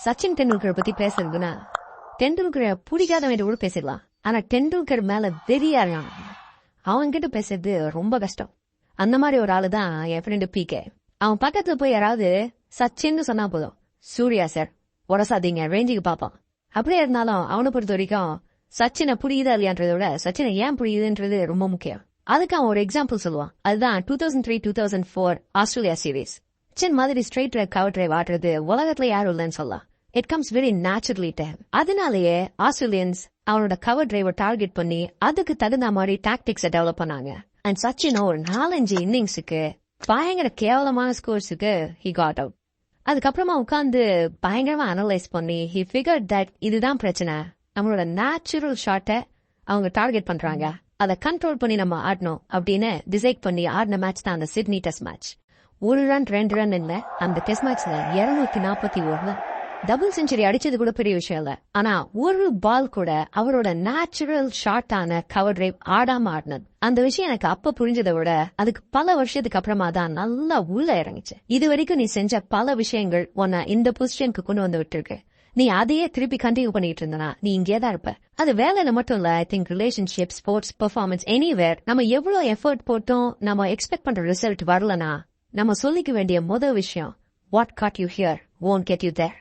சச்சின் டெண்டுல்கர் பத்தி பேசுறதுன்னா டெண்டுல்கரை பிடிக்காதவன் கூட பேசிடலாம். ஆனா டெண்டுல்கர் மேல வெறியா இருக்கான். அவன்கிட்ட பேசுறது ரொம்ப கஷ்டம். அந்த மாதிரி ஒரு ஆளு தான் என் ஃப்ரெண்டு PK. அவன் பக்கத்துல போய் யாராவது சச்சின்னு சொன்னா போதும், சூர்யா சார் உரசாதீங்க ரேஞ்சுக்கு பாப்பான். அப்படியே இருந்தாலும் அவனை பொறுத்த வரைக்கும் சச்சினை புரியுதா இல்லையான்றத விட சச்சினை ஏன் புரியுதுன்றது ரொம்ப முக்கியம். அதுக்கு அவன் ஒரு எக்ஸாம்பிள் சொல்லுவான். அதுதான் 2003-2004 ஆஸ்திரேலியா சீரீஸ். சச்சின் மாதிரி ஸ்ட்ரெயிட் டிரைவ் கவர் டிரைவ் ஆடுறது உலகத்துல யாரும் இல்லைன்னு சொல்லலாம். It comes very naturally to him. அதனாலேயே ஆஸ்திரேலியன்ஸ் அவனோட கவர் டிரைவை டார்கெட் பண்ணி அதுக்கு தகுந்த மாதிரி டாக்டிக்ஸை டெவலப் பண்ணாங்க. அண்ட் சச்சின் ஒரு 4-5 இன்னிங்ஸுக்கு பயங்கர கேவலமான ஸ்கோர்ஸுக்கு ஹி காட் அவுட். அதுக்கப்புறமா உட்காந்து பயங்கரமா அனலைஸ் பண்ணி ஹி ஃபிகர்ட் தட் இதுதான் பிரச்சனை. நம்மளோட நேச்சுரல் ஷாட்டை அவங்க டார்கெட் பண்றாங்க, அதை கண்ட்ரோல் பண்ணி நம்ம ஆடணும் அப்படின்னு டிசைட் பண்ணி ஆடின மேட்ச் தான் அந்த Sydney test match. 1 run 2 run இல்ல, அந்த டெஸ்ட் மேட்ச்ல 241 டபுள் செஞ்சுரி அடிச்சது கூட பெரிய விஷயம் இல்ல. ஆனா ஒரு பால் கூட அவரோட நேச்சுரல் ஷார்ட்டான கவர் டிரைவ் ஆடாம ஆடினது. அந்த விஷயம் எனக்கு அப்ப புரிஞ்சதை விட அதுக்கு பல வருஷத்துக்கு அப்புறமா தான் நல்லா உள்ள இறங்குச்சு. இது வரைக்கும் நீ செஞ்ச பல விஷயங்கள் உன்னை இந்த பொசிஷனுக்கு கொண்டு வந்து விட்டுருக்கு. நீ அதையே திருப்பி கண்டினியூ பண்ணிட்டு இருந்தனா நீ இங்கே தான் இருப்ப. அது வேலையில மட்டும் இல்ல, I think relationship, sports, performance, anywhere நம்ம எவ்வளவு எஃபர்ட் போட்டோம் நம்ம எக்ஸ்பெக்ட் பண்ற ரிசல்ட் வரலனா நம்ம சொல்லிக்க வேண்டிய முதல் விஷயம், what got you here won't get you there.